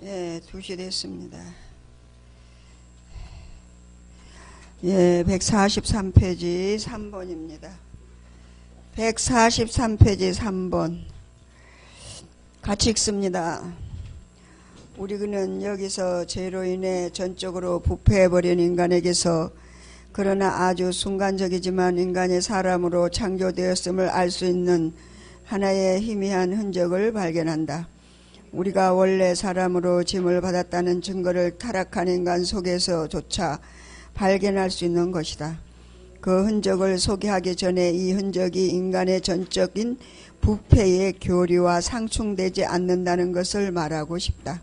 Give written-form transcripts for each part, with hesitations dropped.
예, 2시 됐습니다. 예, 143페이지 3번입니다. 143페이지 3번. 같이 읽습니다. 우리는 여기서 죄로 인해 전적으로 부패해버린 인간에게서 그러나 아주 순간적이지만 인간의 사람으로 창조되었음을 알 수 있는 하나의 희미한 흔적을 발견한다. 우리가 원래 사람으로 짐을 받았다는 증거를 타락한 인간 속에서조차 발견할 수 있는 것이다. 그 흔적을 소개하기 전에 이 흔적이 인간의 전적인 부패의 교리와 상충되지 않는다는 것을 말하고 싶다.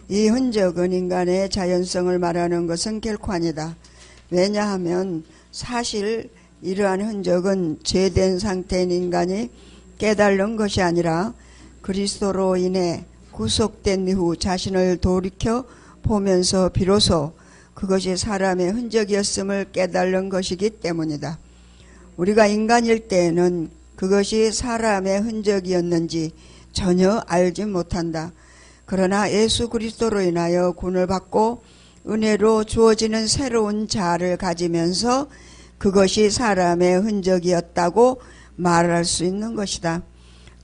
이 흔적은 인간의 자연성을 말하는 것은 결코 아니다. 왜냐하면 사실 이러한 흔적은 죄된 상태인 인간이 깨달은 것이 아니라 그리스도로 인해 구속된 이후 자신을 돌이켜 보면서 비로소 그것이 사람의 흔적이었음을 깨달은 것이기 때문이다. 우리가 인간일 때에는 그것이 사람의 흔적이었는지 전혀 알지 못한다. 그러나 예수 그리스도로 인하여 구원을 받고 은혜로 주어지는 새로운 자아를 가지면서 그것이 사람의 흔적이었다고 말할 수 있는 것이다.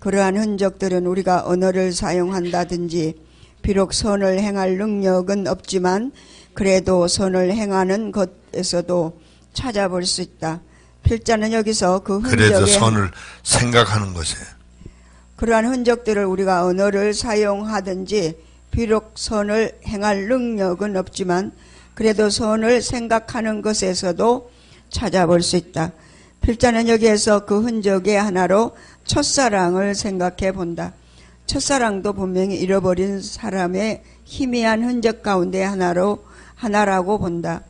그러한 흔적들은 우리가 언어를 사용한다든지 비록 선을 행할 능력은 없지만 그래도 선을 행하는 것에서도 찾아볼 수 있다. 필자는 여기서 그 흔적에 그래도 선을 생각하는 것이에요. 그러한 흔적들을 우리가 언어를 사용하든지 비록 선을 행할 능력은 없지만 그래도 선을 생각하는 것에서도 찾아볼 수 있다. 필자는 여기에서 그 흔적의 하나로 첫사랑을 생각해 본다. 첫사랑도 분명히 잃어버린 사람의 희미한 흔적 가운데 하나라고 본다.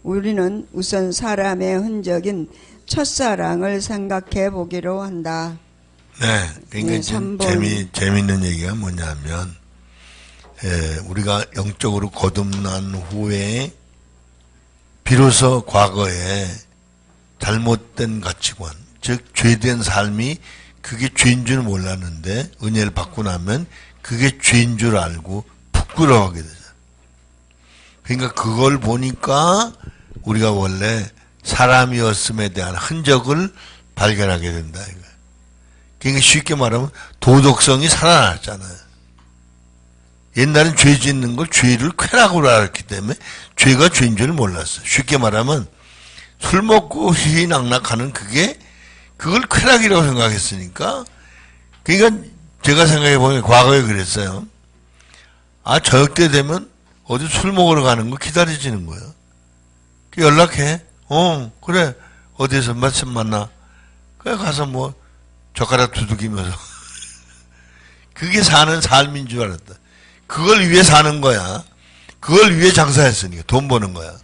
우리는 우선 사람의 흔적인 첫사랑을 생각해 보기로 한다. 네, 그러니까 지금 재미있는 얘기가 뭐냐면, 우리가 영적으로 거듭난 후에 비로소 과거에 잘못된 가치관, 즉 죄된 삶이 그게 죄인 줄 몰랐는데 은혜를 받고 나면 그게 죄인 줄 알고 부끄러워하게 되죠. 그러니까 그걸 보니까 우리가 원래 사람이었음에 대한 흔적을 발견하게 된다. 그러니까 쉽게 말하면 도덕성이 살아났잖아요. 옛날엔 죄 짓는 걸 죄를 쾌락으로 알았기 때문에 죄가 죄인 줄 몰랐어요. 쉽게 말하면 술 먹고 희희낙낙하는 그걸 쾌락이라고 생각했으니까. 그러니까 제가 생각해 보면 과거에 그랬어요. 저녁 때 되면 어디 술 먹으러 가는 거 기다려지는 거예요. 연락해. 그래. 어디에서 마침 만나. 그래 가서 뭐 젓가락 두들기면서. 그게 사는 삶인 줄 알았다. 그걸 위해 사는 거야. 그걸 위해 장사했으니까 돈 버는 거야.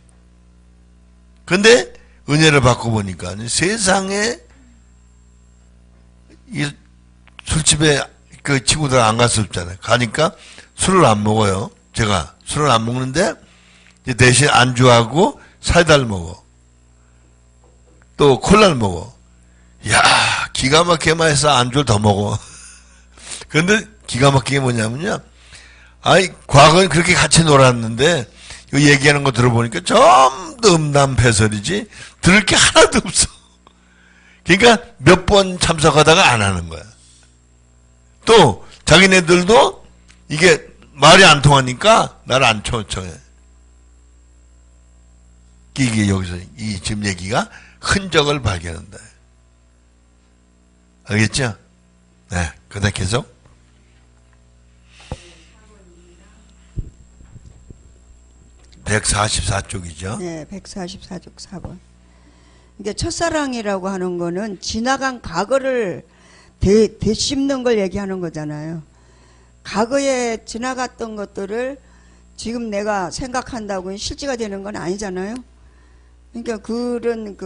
근데 은혜를 받고 보니까 세상에 이 술집에 그 친구들 안 갈 수 없잖아요. 가니까 술을 안 먹어요. 제가 술을 안 먹는데 대신 안주하고 사이다를 먹어. 또 콜라를 먹어. 야, 기가 막히게 맛있어. 안주를 더 먹어. 그런데 기가 막히게 뭐냐면요. 과거엔 그렇게 같이 놀았는데 이거 얘기하는 거 들어보니까 전부 음담패설이지 들을 게 하나도 없어. 그러니까 몇 번 참석하다가 안 하는 거야. 또 자기네들도 이게 말이 안 통하니까 나를 안 초청해. 이게 여기서 이 지금 얘기가 흔적을 발견한다. 알겠죠? 네, 그다음 계속. (144쪽이죠) 네, 144쪽 4번. 이게 첫사랑이라고 하는 거는 지나간 과거를 되씹는 걸 얘기하는 거잖아요. 과거에 지나갔던 것들을 지금 내가 생각한다고 실제가 되는 건 아니잖아요. 그러니까 그런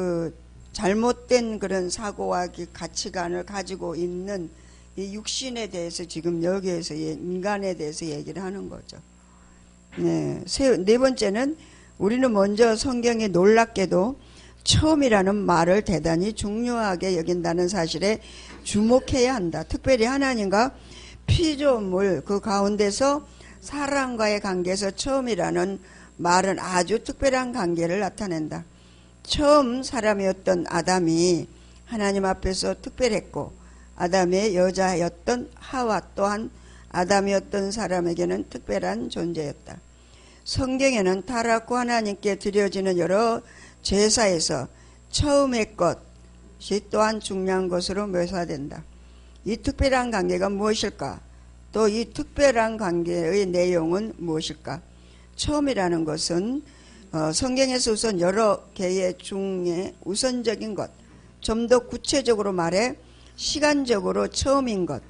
잘못된 그런 사고와 가치관을 가지고 있는 이 육신에 대해서 지금 여기에서 인간에 대해서 얘기를 하는 거죠. 네, 네 번째는 우리는 먼저 성경에 놀랍게도 처음이라는 말을 대단히 중요하게 여긴다는 사실에 주목해야 한다. 특별히 하나님과 피조물 그 가운데서 사람과의 관계에서 처음이라는 말은 아주 특별한 관계를 나타낸다. 처음 사람이었던 아담이 하나님 앞에서 특별했고 아담의 여자였던 하와 또한 아담이었던 사람에게는 특별한 존재였다. 성경에는 타락후 하나님께 드려지는 여러 제사에서 처음의 것이 또한 중요한 것으로 묘사된다. 이 특별한 관계가 무엇일까? 또 이 특별한 관계의 내용은 무엇일까? 처음이라는 것은 성경에서 우선 여러 개의 중에 우선적인 것, 좀 더 구체적으로 말해 시간적으로 처음인 것,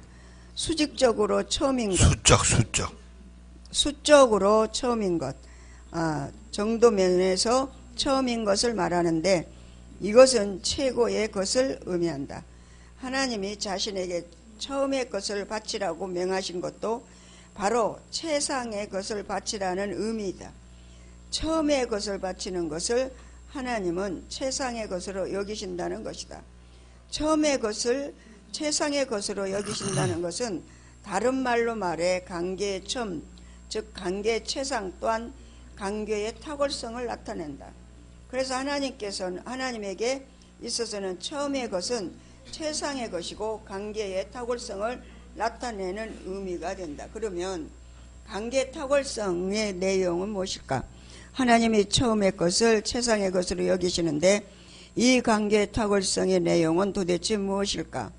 수직적으로 처음인 것, 수적으로 처음인 것, 정도 면에서 처음인 것을 말하는데 이것은 최고의 것을 의미한다. 하나님이 자신에게 처음의 것을 바치라고 명하신 것도 바로 최상의 것을 바치라는 의미이다. 처음의 것을 바치는 것을 하나님은 최상의 것으로 여기신다는 것이다. 처음의 것을 최상의 것으로 여기신다는 것은 다른 말로 말해 관계의 처음, 즉 관계의 최상 또한 관계의 탁월성을 나타낸다. 그래서 하나님에게 있어서는 처음의 것은 최상의 것이고 관계의 탁월성을 나타내는 의미가 된다. 그러면 관계 탁월성의 내용은 무엇일까? 하나님이 처음의 것을 최상의 것으로 여기시는데 이 관계 탁월성의 내용은 도대체 무엇일까?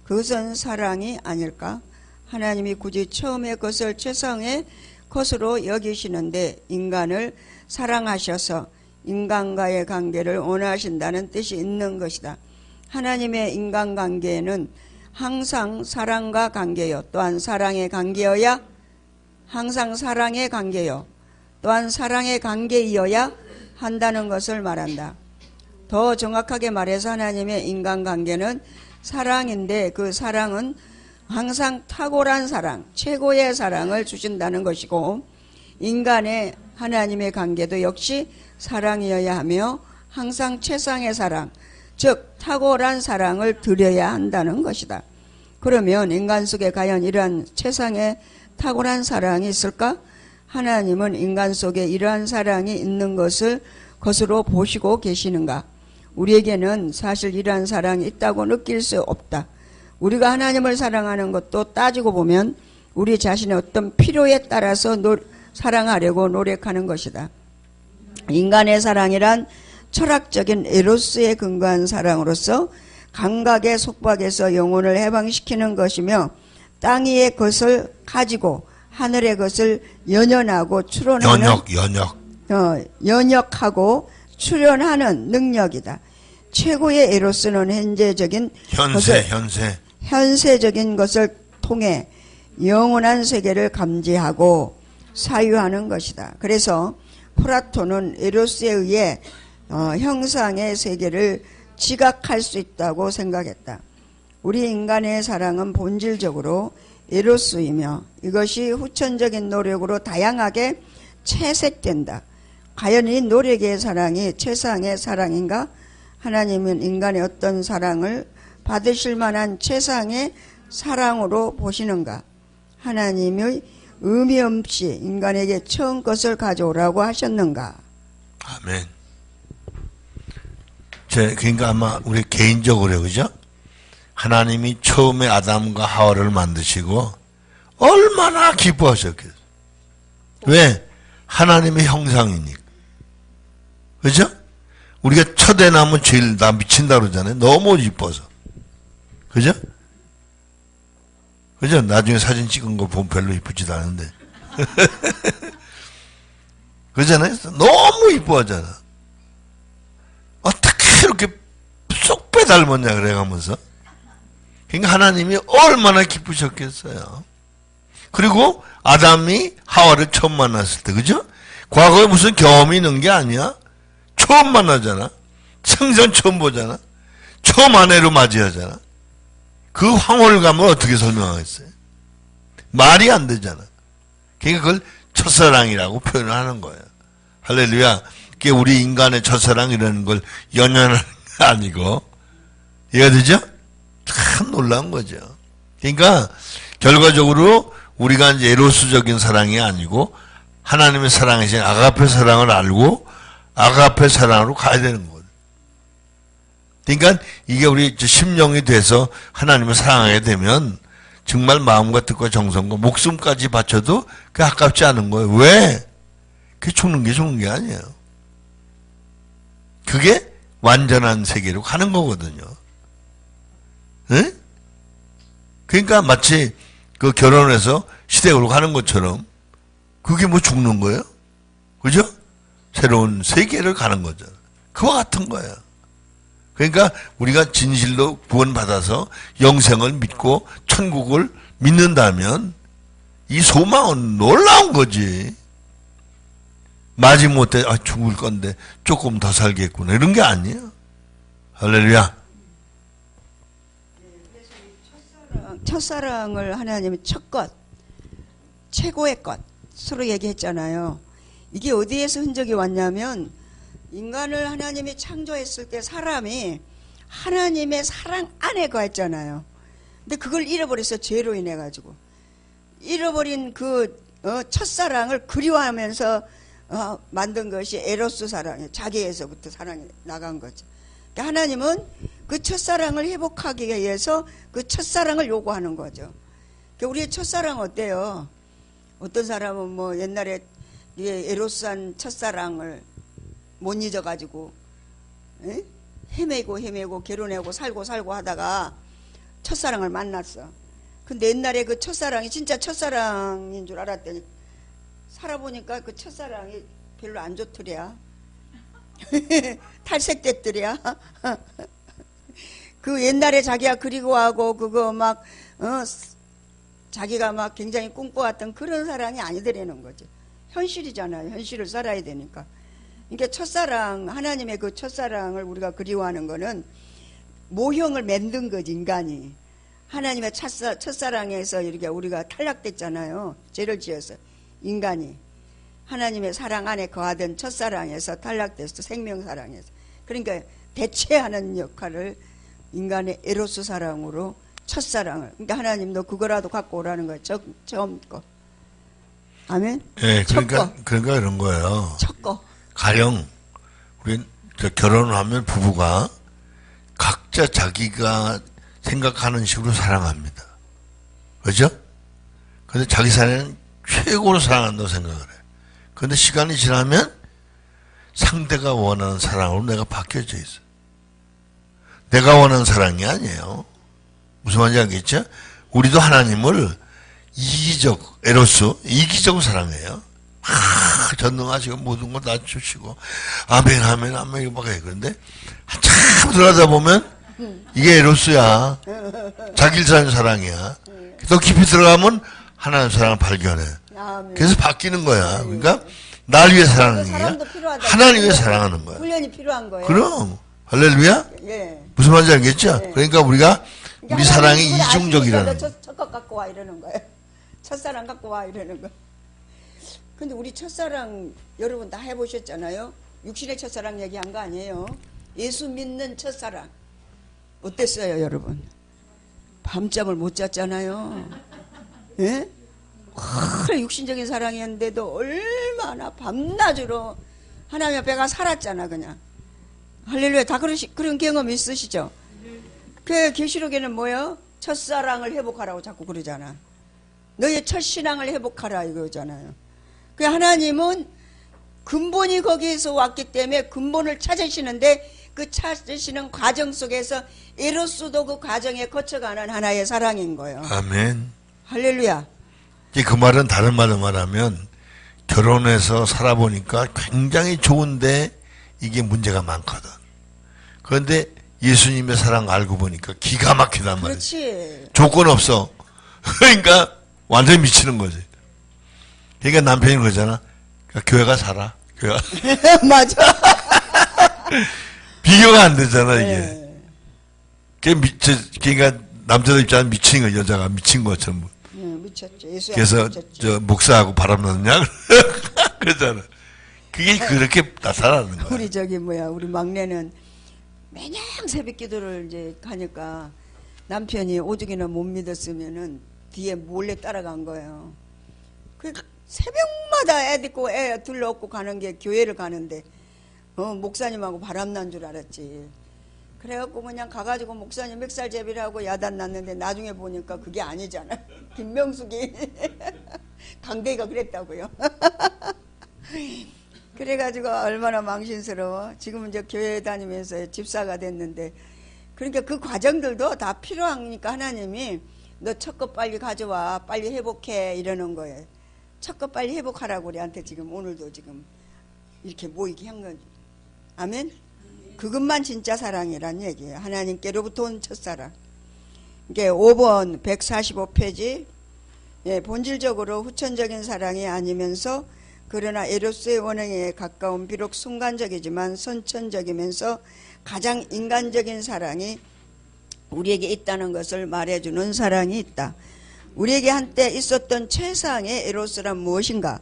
그것은 사랑이 아닐까? 하나님이 굳이 처음의 것을 최상의 것으로 여기시는데 인간을 사랑하셔서 인간과의 관계를 원하신다는 뜻이 있는 것이다. 하나님의 인간관계에는 항상 사랑과 관계요 또한 사랑의 관계여야 항상 사랑의 관계요 또한 사랑의 관계이어야 한다는 것을 말한다. 더 정확하게 말해서 하나님의 인간관계는 사랑인데 그 사랑은 항상 탁월한 사랑, 최고의 사랑을 주신다는 것이고 인간의 하나님의 관계도 역시 사랑이어야 하며 항상 최상의 사랑, 즉 탁월한 사랑을 드려야 한다는 것이다. 그러면 인간 속에 과연 이러한 최상의 탁월한 사랑이 있을까? 하나님은 인간 속에 이러한 사랑이 있는 것으로 보시고 계시는가? 우리에게는 사실 이러한 사랑이 있다고 느낄 수 없다. 우리가 하나님을 사랑하는 것도 따지고 보면 우리 자신의 어떤 필요에 따라서 사랑하려고 노력하는 것이다. 인간의 사랑이란 철학적인 에로스에 근거한 사랑으로서 감각의 속박에서 영혼을 해방시키는 것이며 땅 위의 것을 가지고 하늘의 것을 연연하고 추론하는 연역하고 추론하는 능력이다. 최고의 에로스는 현세적인 것을 통해 영원한 세계를 감지하고 사유하는 것이다. 그래서 플라톤은 에로스에 의해 형상의 세계를 지각할 수 있다고 생각했다. 우리 인간의 사랑은 본질적으로 에로스이며 이것이 후천적인 노력으로 다양하게 채색된다. 과연 이 노력의 사랑이 최상의 사랑인가? 하나님은 인간의 어떤 사랑을 받으실 만한 최상의 사랑으로 보시는가? 하나님의 의미 없이 인간에게 처음 것을 가져오라고 하셨는가? 아멘. 그러니까 아마 우리 개인적으로 그죠? 하나님이 처음에 아담과 하와를 만드시고 얼마나 기뻐하셨겠어요. 왜? 하나님의 형상이니까. 그죠? 우리가 첫애나면 제일 나 미친다 그러잖아요. 너무 이뻐서. 그죠? 그죠? 나중에 사진 찍은 거 보면 별로 이쁘지도 않은데. 그러잖아요? 너무 이뻐하잖아. 어떻게 이렇게 쏙 빼닮았냐 그래가면서. 그러니까 하나님이 얼마나 기쁘셨겠어요. 그리고 아담이 하와를 처음 만났을 때, 그죠? 과거에 무슨 경험이 있는 게 아니야. 처음 만나잖아. 생전 처음 보잖아. 처음 아내로 맞이하잖아. 그 황홀감을 어떻게 설명하겠어요? 말이 안 되잖아. 그러니까 그걸 첫사랑이라고 표현을 하는 거예요. 할렐루야. 그게 우리 인간의 첫사랑이라는 걸 연연하는 게 아니고, 이해가 되죠? 참 놀라운 거죠. 그러니까 결과적으로 우리가 이제 에로스적인 사랑이 아니고 하나님의 사랑이신 아가페 사랑을 알고 아가페 사랑으로 가야 되는 거거든. 그러니까 이게 우리 심령이 돼서 하나님을 사랑하게 되면 정말 마음과 뜻과 정성과 목숨까지 바쳐도 그게 아깝지 않은 거예요. 왜? 그게 죽는 게 좋은 게 아니에요. 그게 완전한 세계로 가는 거거든요. 네? 그러니까 마치 그 결혼해서 시댁으로 가는 것처럼 그게 뭐 죽는 거예요? 그죠? 새로운 세계를 가는 거죠. 그와 같은 거예요. 그러니까 우리가 진실로 구원받아서 영생을 믿고 천국을 믿는다면 이 소망은 놀라운 거지. 마지못해 죽을 건데 조금 더 살겠구나 이런 게 아니에요. 할렐루야. 첫사랑을 하나님이 첫 것, 최고의 것으로 얘기했잖아요. 이게 어디에서 흔적이 왔냐면 인간을 하나님이 창조했을 때 사람이 하나님의 사랑 안에 거했잖아요. 근데 그걸 잃어버려서 죄로 인해 가지고 잃어버린 그 첫사랑을 그리워하면서 만든 것이 에로스 사랑이에요. 자기에서부터 사랑이 나간 거죠. 그러니까 하나님은 그 첫사랑을 회복하기 위해서 그 첫사랑을 요구하는 거죠. 그러니까 우리의 첫사랑 어때요? 어떤 사람은 뭐 옛날에 에로스한 첫사랑을 못 잊어가지고 헤매고 결혼하고 살고 하다가 첫사랑을 만났어. 근데 옛날에 그 첫사랑이 진짜 첫사랑인 줄 알았더니 살아보니까 그 첫사랑이 별로 안 좋더랴. 탈색됐더랴. 그 옛날에 자기가 그리워하고 그거 막 자기가 막 굉장히 꿈꿔왔던 그런 사랑이 아니더라는 거지. 현실이잖아요. 현실을 살아야 되니까. 그러니까 첫사랑, 하나님의 그 첫사랑을 우리가 그리워하는 거는 모형을 만든 거지, 인간이. 하나님의 첫사랑에서 이렇게 우리가 탈락됐잖아요. 죄를 지어서. 인간이. 하나님의 사랑 안에 거하던 첫사랑에서 탈락됐어. 생명사랑에서. 그러니까 대체하는 역할을 인간의 에로스 사랑으로 첫사랑을. 그러니까 하나님도 그거라도 갖고 오라는 거예요. 처음 거. 아멘? 네, 그러니까 그런 거예요. 첫 거. 가령 우리 결혼을 하면 부부가 각자 자기가 생각하는 식으로 사랑합니다. 그죠? 근데 자기 사랑은 최고로 사랑한다고 생각을 해요. 근데 시간이 지나면 상대가 원하는 사랑으로 내가 바뀌어져 있어요. 내가 원하는 사랑이 아니에요. 무슨 말인지 알겠죠? 우리도 하나님을 이기적, 에로스, 이기적으로 사랑해요. 전능하시고 모든 걸 다 주시고 아멘 아멘 아멘 이거 막 해. 그런데 한참 들어가다 보면 이게 에로스야. 자기를 사는 사랑이야. 더 깊이 들어가면 하나님의 사랑을 발견해. 그래서 바뀌는 거야. 그러니까 날 위해 사랑하는 게 아니라 하나님 위해 사랑하는 거야. 훈련이 필요한 거예요. 그럼 할렐루야. 예. 무슨 말인지 알겠죠? 예. 그러니까 우리가 그러니까 우리 사랑이 이중적이라는 거야. 첫것 갖고 와 이러는 거예요. 첫사랑 갖고 와 이러는 거. 근데 우리 첫사랑 여러분 다 해보셨잖아요. 육신의 첫사랑 얘기한 거 아니에요. 예수 믿는 첫사랑 어땠어요 여러분? 밤잠을 못 잤잖아요. 예? 육신적인 사랑이었는데도 얼마나 밤낮으로 하나님 앞에가 살았잖아 그냥. 할렐루야. 다 그런 경험 있으시죠? 그 계시록에는 뭐예요? 첫사랑을 회복하라고 자꾸 그러잖아. 너의 첫신앙을 회복하라 이거잖아요. 그 하나님은 근본이 거기에서 왔기 때문에 근본을 찾으시는데 그 찾으시는 과정 속에서 에로스도 그 과정에 거쳐가는 하나의 사랑인 거예요. 아멘. 할렐루야. 그 말은 다른 말로 말하면 결혼해서 살아보니까 굉장히 좋은데 이게 문제가 많거든. 그런데 예수님의 사랑 알고 보니까 기가 막히단 말이야. 그렇지. 조건 없어. 그러니까 완전히 미치는 거지. 그러니까 남편이 그러잖아. 그러니까 교회가 살아. 교회가. 맞아. 비교가 안 되잖아 이게. 네. 그러니까 남자들 입장에 미친 거 여자가 미친 것처럼. 미쳤죠. 예수야 그래서 미쳤죠. 저 목사하고 바람 넣느냐 그러잖아. 그게 그렇게 나타나는 거야. 우리 우리 막내는 매년 새벽 기도를 이제 가니까 남편이 오죽이나 못 믿었으면은 뒤에 몰래 따라간 거예요. 그 새벽마다 애 데리고 애 둘러엎고 가는 게 교회를 가는데 목사님하고 바람난 줄 알았지. 그래갖고 그냥 가가지고 목사님 멱살제비를 하고 야단 났는데 나중에 보니까 그게 아니잖아. 김명숙이 강대희가 그랬다고요. 그래가지고 얼마나 망신스러워. 지금 이제 교회 다니면서 집사가 됐는데, 그러니까 그 과정들도 다 필요하니까 하나님이 너 첫 것 빨리 가져와, 빨리 회복해, 이러는 거예요. 첫 것 빨리 회복하라고 우리한테 지금 오늘도 지금 이렇게 모이게 한 거지. 아멘? 그것만 진짜 사랑이란 얘기예요. 하나님께로부터 온 첫사랑. 이게 5번 145페이지. 예, 본질적으로 후천적인 사랑이 아니면서 그러나 에로스의 원형에 가까운 비록 순간적이지만 선천적이면서 가장 인간적인 사랑이 우리에게 있다는 것을 말해주는 사랑이 있다. 우리에게 한때 있었던 최상의 에로스란 무엇인가?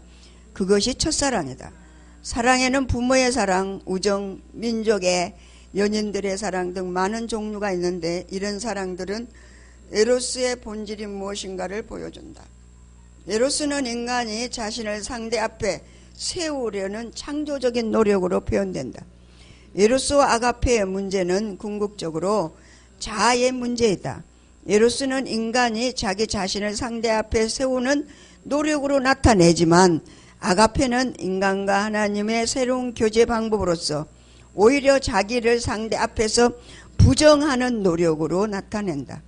그것이 첫사랑이다. 사랑에는 부모의 사랑, 우정, 민족의, 연인들의 사랑 등 많은 종류가 있는데 이런 사랑들은 에로스의 본질이 무엇인가를 보여준다. 에로스는 인간이 자신을 상대 앞에 세우려는 창조적인 노력으로 표현된다. 에로스와 아가페의 문제는 궁극적으로 자아의 문제이다. 에로스는 인간이 자기 자신을 상대 앞에 세우는 노력으로 나타내지만 아가페는 인간과 하나님의 새로운 교제 방법으로서 오히려 자기를 상대 앞에서 부정하는 노력으로 나타낸다.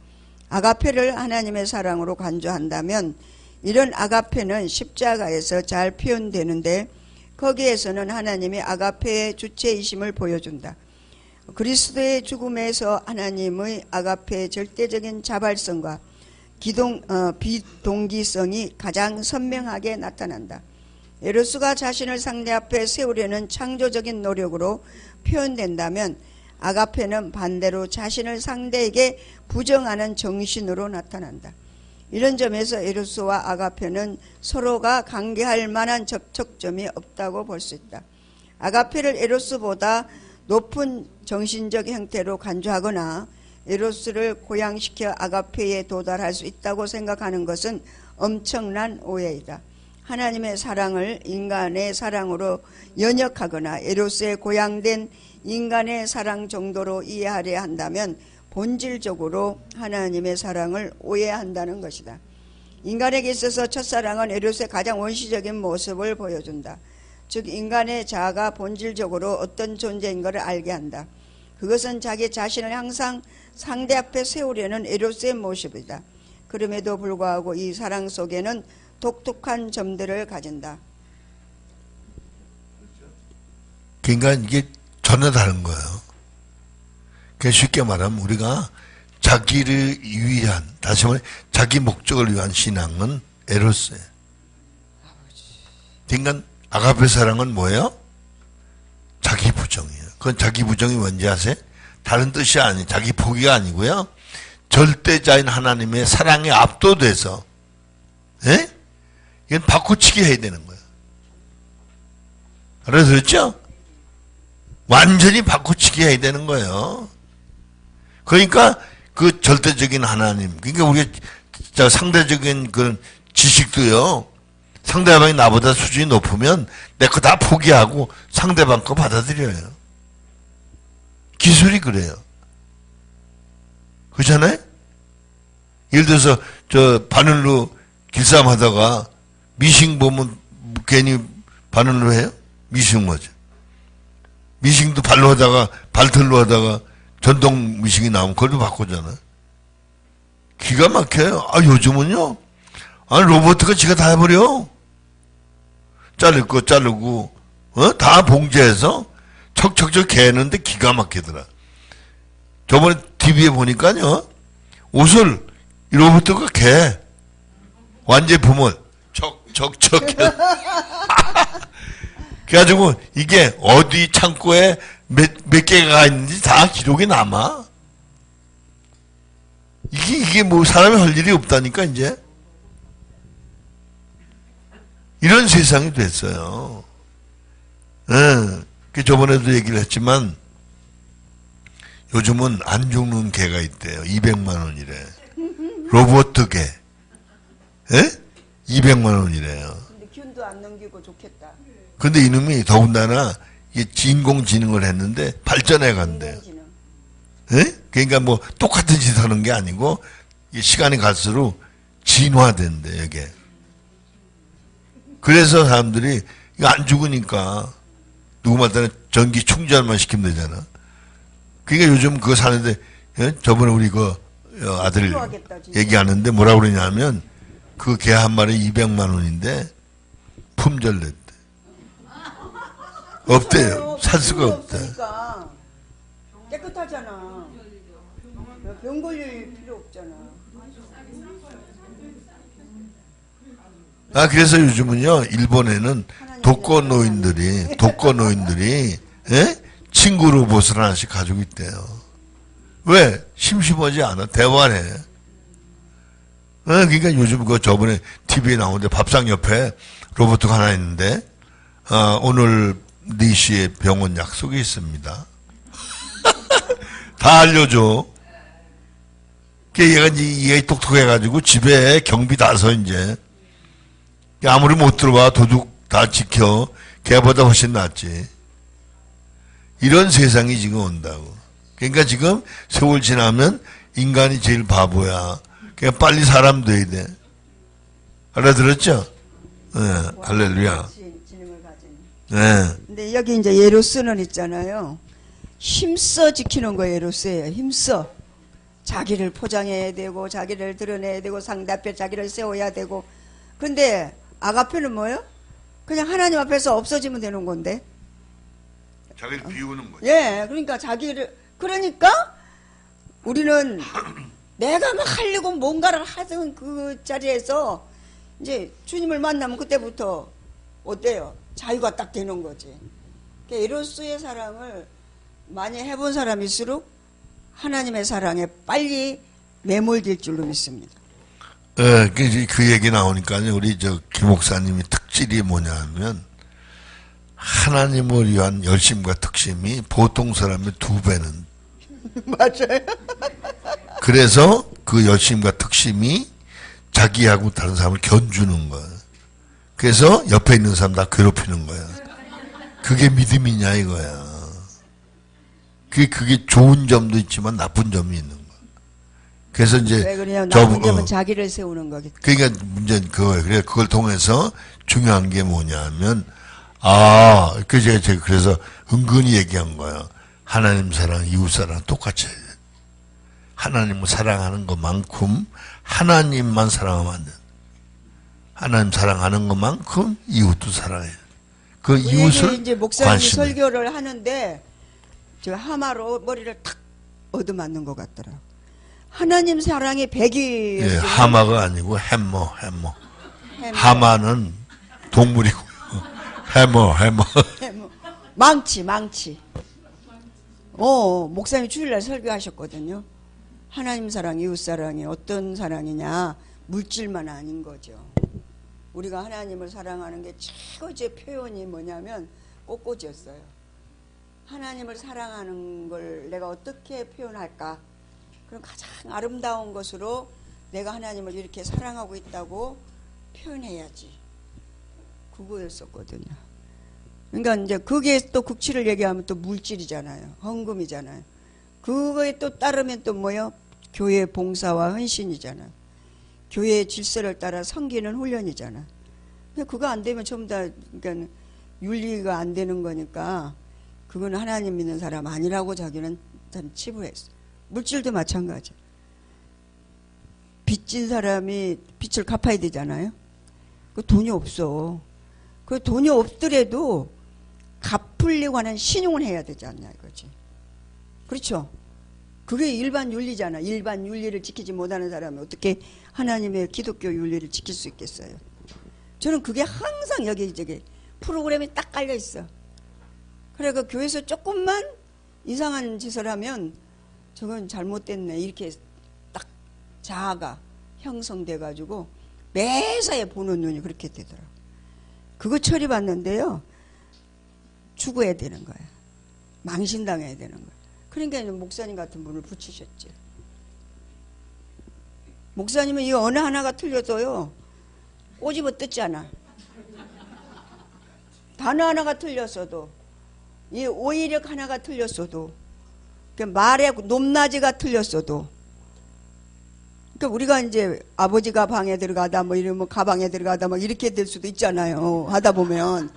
아가페를 하나님의 사랑으로 간주한다면 이런 아가페는 십자가에서 잘 표현되는데 거기에서는 하나님이 아가페의 주체이심을 보여준다. 그리스도의 죽음에서 하나님의 아가페의 절대적인 자발성과 비동기성이 가장 선명하게 나타난다. 에로스가 자신을 상대 앞에 세우려는 창조적인 노력으로 표현된다면 아가페는 반대로 자신을 상대에게 부정하는 정신으로 나타난다. 이런 점에서 에로스와 아가페는 서로가 관계할 만한 접촉점이 없다고 볼 수 있다. 아가페를 에로스보다 높은 정신적 형태로 간주하거나 에로스를 고양시켜 아가페에 도달할 수 있다고 생각하는 것은 엄청난 오해이다. 하나님의 사랑을 인간의 사랑으로 연역하거나 에로스에 고양된 인간의 사랑 정도로 이해하려 한다면 본질적으로 하나님의 사랑을 오해한다는 것이다. 인간에게 있어서 첫사랑은 에로스의 가장 원시적인 모습을 보여준다. 즉 인간의 자아가 본질적으로 어떤 존재인 것을 알게 한다. 그것은 자기 자신을 항상 상대 앞에 세우려는 에로스의 모습이다. 그럼에도 불구하고 이 사랑 속에는 독특한 점들을 가진다. 그러니까 이게 전혀 다른 거예요. 그러니까 쉽게 말하면 우리가 자기를 위한, 다시 말해 자기 목적을 위한 신앙은 에로스예요. 그러니까 아가페 사랑은 뭐예요? 자기 부정이에요. 그건 자기 부정이 뭔지 아세요? 다른 뜻이 아니에요. 자기 포기가 아니고요. 절대자인 하나님의 사랑에 압도돼서, 예? 이건 바꾸치기 해야 되는 거예요. 알아들었죠? 완전히 바꾸치기 해야 되는 거예요. 그러니까 그 절대적인 하나님, 그러니까 우리가 상대적인 그런 지식도요, 상대방이 나보다 수준이 높으면 내 거 다 포기하고 상대방 거 받아들여요. 기술이 그래요. 그렇잖아요? 예를 들어서 저 바늘로 길쌈 하다가 미싱 보면 괜히 바늘로 해요? 미싱 뭐죠? 미싱도 발로 하다가 발털로 하다가 전동 미싱이 나오면 그걸로 바꾸잖아요. 기가 막혀요. 아 요즘은요. 아니 로봇가 지가 다 해버려. 자를 거 자르고 다 봉제해서 척척척 개는데 기가 막히더라. 저번에 TV에 보니까요. 옷을 이 로봇가 개. 완제품을 척척척 해. 그래가지고 이게 어디 창고에 몇 개가 있는지 다 기록이 남아. 이게 뭐 사람이 할 일이 없다니까 이제. 이런 세상이 됐어요. 그 저번에도 얘기를 했지만 요즘은 안 죽는 개가 있대요. 200만 원이래. 로봇 개. 예? 200만 원이래요. 근데 균도 안 넘기고 좋겠다. 근데 이놈이 더군다나 인공지능을 했는데 발전해 간대요. 인공지능. 예? 그러니까 뭐 똑같은 짓 하는 게 아니고 시간이 갈수록 진화된대, 이게. 그래서 사람들이 이거 안 죽으니까 누구마다 전기 충전만 시키면 되잖아. 그러니까 요즘 그거 사는데, 예? 저번에 우리 그 아들 필요하겠다, 진짜. 얘기하는데 뭐라 그러냐면 그 개 한 마리 200만 원인데 품절됐대. 없대요. 살 수가 없대. 없으니까 깨끗하잖아. 병 걸릴 필요 없잖아. 아, 그래서 요즘은요, 일본에는 독거노인들이, 예? 친구 로봇을 하나씩 가지고 있대요. 왜? 심심하지 않아. 대화를 해. 그러니까 요즘 저번에 TV에 나오는데 밥상 옆에 로봇 하나 있는데, 오늘 4시에 병원 약속이 있습니다. 다 알려줘. 얘가 똑똑해가지고 집에 경비 다서 이제, 아무리 못 들어와 도둑 다 지켜. 걔보다 훨씬 낫지. 이런 세상이 지금 온다고. 그러니까 지금 세월 지나면 인간이 제일 바보야. 그냥 빨리 사람 돼야 돼. 알아들었죠? 네, 할렐루야. 지능을 가진. 네. 근데 여기 이제 예로스는 있잖아요. 힘써 지키는 거 예로스예요. 힘써. 자기를 포장해야 되고 자기를 드러내야 되고 상대 앞에 자기를 세워야 되고. 근데 아가페는 뭐예요? 그냥 하나님 앞에서 없어지면 되는 건데. 자기를 비우는 거지. 예, 그러니까 그러니까 우리는 내가 막 하려고 뭔가를 하던 그 자리에서 이제 주님을 만나면 그때부터 어때요? 자유가 딱 되는 거지. 그러니까 에로스의 사랑을 많이 해본 사람일수록 하나님의 사랑에 빨리 매몰될 줄로 믿습니다. 예, 그 얘기 나오니까요. 우리 김 목사님이 특질이 뭐냐면 하나님을 위한 열심과 특심이 보통 사람의 2배는. 맞아요. 그래서 그 열심과 특심이 자기하고 다른 사람을 견주는 거야. 그래서 옆에 있는 사람 다 괴롭히는 거야. 그게 믿음이냐 이거야. 그게 좋은 점도 있지만 나쁜 점이 있는 거야. 그래서 이제 왜 그러냐면 나쁜 점은 자기를 세우는 거겠다. 그러니까 문제는 그거예요. 그래 그걸 통해서 중요한 게 뭐냐면 그래서 은근히 얘기한 거예요. 하나님 사랑, 이웃 사랑 똑같이 해야 돼. 하나님을 사랑하는 것만큼 하나님만 사랑하면 안 돼. 하나님 사랑하는 것만큼 이웃도 사랑해. 그 이웃을 이제 목사님이 관심해. 설교를 하는데 저 하마로 머리를 탁 얻어맞는 것 같더라고. 하나님 사랑의 백이. 예, 하마가 아니고 해머. 하마는 동물이고 해머. 망치. 목사님이 주일날 설교하셨거든요. 하나님 사랑, 이웃 사랑이 어떤 사랑이냐? 물질만 아닌 거죠. 우리가 하나님을 사랑하는 게 최고의 표현이 뭐냐면 꽃꽂이였어요. 하나님을 사랑하는 걸 내가 어떻게 표현할까? 그럼 가장 아름다운 것으로 내가 하나님을 이렇게 사랑하고 있다고 표현해야지. 그거였었거든요. 그러니까 이제 그게 또 극치를 얘기하면 또 물질이잖아요. 헌금이잖아요. 그거에 또 따르면 또 뭐요? 교회 봉사와 헌신이잖아요. 교회의 질서를 따라 섬기는 훈련이잖아. 그거 안 되면 전부 다 그러니까 윤리가 안 되는 거니까 그건 하나님 믿는 사람 아니라고 자기는 치부했어. 물질도 마찬가지. 빚진 사람이 빚을 갚아야 되잖아요. 그 돈이 없어. 그 돈이 없더라도 갚으려고 하는 신용을 해야 되지 않냐 이거지. 그렇죠? 그게 일반 윤리잖아. 일반 윤리를 지키지 못하는 사람이 어떻게 하나님의 기독교 윤리를 지킬 수 있겠어요? 저는 그게 항상 여기 저기 프로그램이 딱 깔려 있어. 그래 그 교회에서 조금만 이상한 짓을 하면 저건 잘못됐네 이렇게 딱 자아가 형성돼 가지고 매사에 보는 눈이 그렇게 되더라고. 그거 처리받는데요 죽어야 되는 거야. 망신당해야 되는 거야. 그러니까 목사님 같은 분을 붙이셨지. 목사님은 이 어느 하나가 틀려도요 꼬집어 뜯잖아. 단어 하나가 틀렸어도, 이 어휘력 하나가 틀렸어도, 말의 높낮이가 틀렸어도, 그러니까 우리가 이제 아버지가 방에 들어가다 뭐 이러면 가방에 들어가다 뭐 이렇게 될 수도 있잖아요. 하다 보면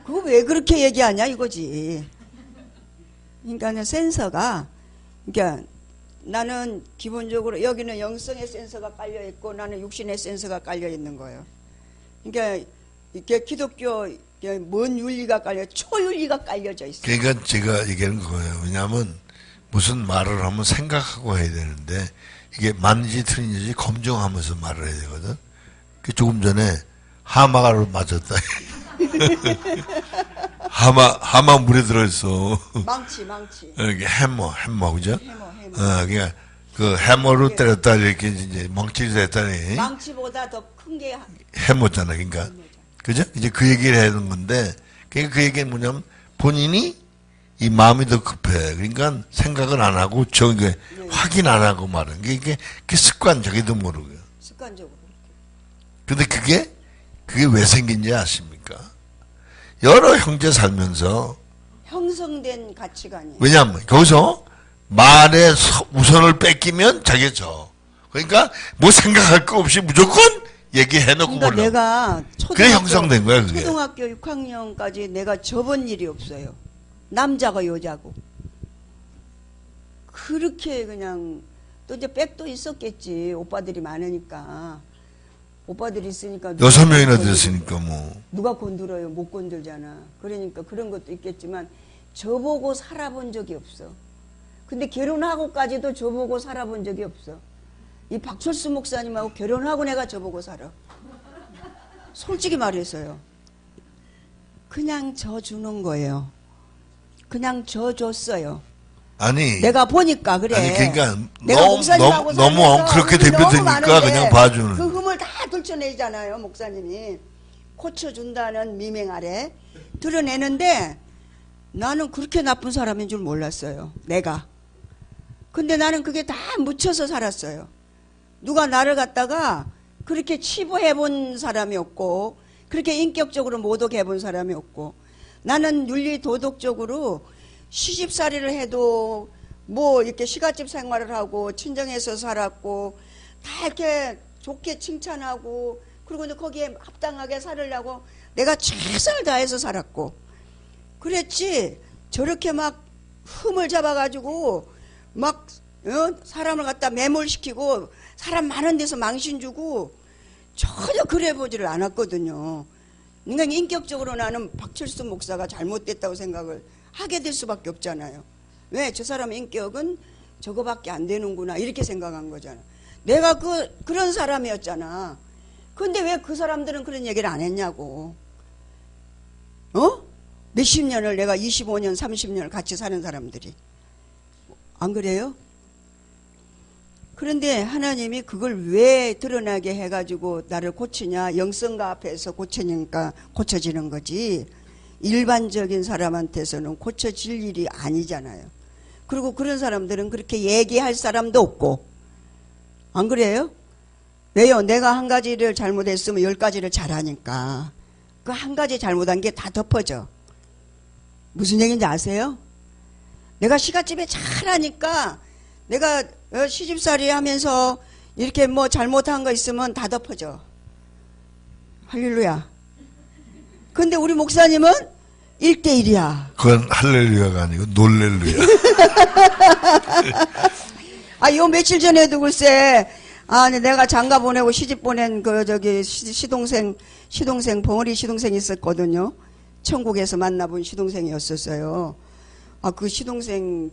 그거 왜 그렇게 얘기하냐 이거지. 그러니까 센서가, 그러니까 나는 기본적으로 여기는 영성의 센서가 깔려 있고 나는 육신의 센서가 깔려 있는 거예요. 그러니까 이게 기독교 뭔 윤리가 깔려, 초윤리가 깔려져 있어요. 그러니까 제가 얘기하는 거예요. 왜냐하면 무슨 말을 하면 생각하고 해야 되는데 이게 맞는지 틀린지 검증하면서 말을 해야 되거든. 조금 전에 하마가 맞았다. 하마 물에 들어있어. 망치. 이렇게 해머, 그죠? 해머. 그러니까 그 해머로 때렸다 이렇게 이제 망치를 했다니. 망치보다 더 큰 게 해머잖아, 그러니까. 그죠? 이제 그 얘기를 하는 건데, 그러니까 그 얘기는 뭐냐면 본인이 이 마음이 더 급해. 그러니까 생각을 안 하고 확인 안 하고 말은 이게 습관, 자기도 모르고. 습관적으로. 근데 그게 왜 생긴지 아십니까? 여러 형제 살면서 형성된 가치관이. 왜냐하면 거기서 말에 우선을 뺏기면 자기가 져. 그러니까 뭐 생각할 거 없이 무조건 얘기해놓고 그러니까 몰라. 내가 그래 형성된 거야 그게. 초등학교 6학년까지 내가 접은 일이 없어요. 남자가 여자고. 그렇게 그냥 또 이제 백도 있었겠지. 오빠들이 많으니까. 오빠들이 있으니까 6명이나 됐으니까 뭐. 누가 건드려요? 못 건들잖아. 그러니까 그런 것도 있겠지만 저보고 살아본 적이 없어. 근데 결혼하고까지도 저보고 살아본 적이 없어. 이 박철수 목사님하고 결혼하고 내가 저보고 살아. 솔직히 말해서요. 그냥 저 주는 거예요. 그냥 저 줬어요. 아니 내가 보니까 그래. 아니 그러니까 내가 목사님하고 너무 그렇게 대표되니까 그냥 봐주는. 그 흠을 다 들춰내잖아요. 목사님이 고쳐준다는 미명 아래 드러내는데 나는 그렇게 나쁜 사람인 줄 몰랐어요. 내가. 근데 나는 그게 다 묻혀서 살았어요. 누가 나를 갖다가 그렇게 치부해본 사람이 없고 그렇게 인격적으로 모독해본 사람이 없고 나는 윤리 도덕적으로 시집살이를 해도 뭐 이렇게 시가집 생활을 하고 친정에서 살았고 다 이렇게 좋게 칭찬하고 그리고 이제 거기에 합당하게 살으려고 내가 최선을 다해서 살았고 그랬지 저렇게 막 흠을 잡아가지고 막 사람을 갖다 매몰시키고 사람 많은 데서 망신 주고 전혀 그래 보지를 않았거든요. 그러니까 인격적으로 나는 박철수 목사가 잘못됐다고 생각을 하게 될 수밖에 없잖아요. 왜? 저 사람 인격은 저거밖에 안 되는구나 이렇게 생각한 거잖아. 내가 그런 사람이었잖아. 근데 왜 그 사람들은 그런 얘기를 안 했냐고. 몇십 년을 내가 25년 30년을 같이 사는 사람들이 안 그래요? 그런데 하나님이 그걸 왜 드러나게 해가지고 나를 고치냐. 영성가 앞에서 고치니까 고쳐지는 거지 일반적인 사람한테서는 고쳐질 일이 아니잖아요. 그리고 그런 사람들은 그렇게 얘기할 사람도 없고 안 그래요? 왜요? 내가 한 가지를 잘못했으면 10가지를 잘하니까 그 한 가지 잘못한 게 다 덮어져. 무슨 얘기인지 아세요? 내가 시가집에 잘하니까 내가 시집살이 하면서 이렇게 뭐 잘못한 거 있으면 다 덮어져. 할렐루야. 근데 우리 목사님은 1대1이야. 그건 할렐루야가 아니고 놀렐루야. 요 며칠 전에도 글쎄, 내가 장가 보내고 시집 보낸 시동생 벙어리 시동생이 있었거든요. 천국에서 만나본 시동생이었었어요. 그 시동생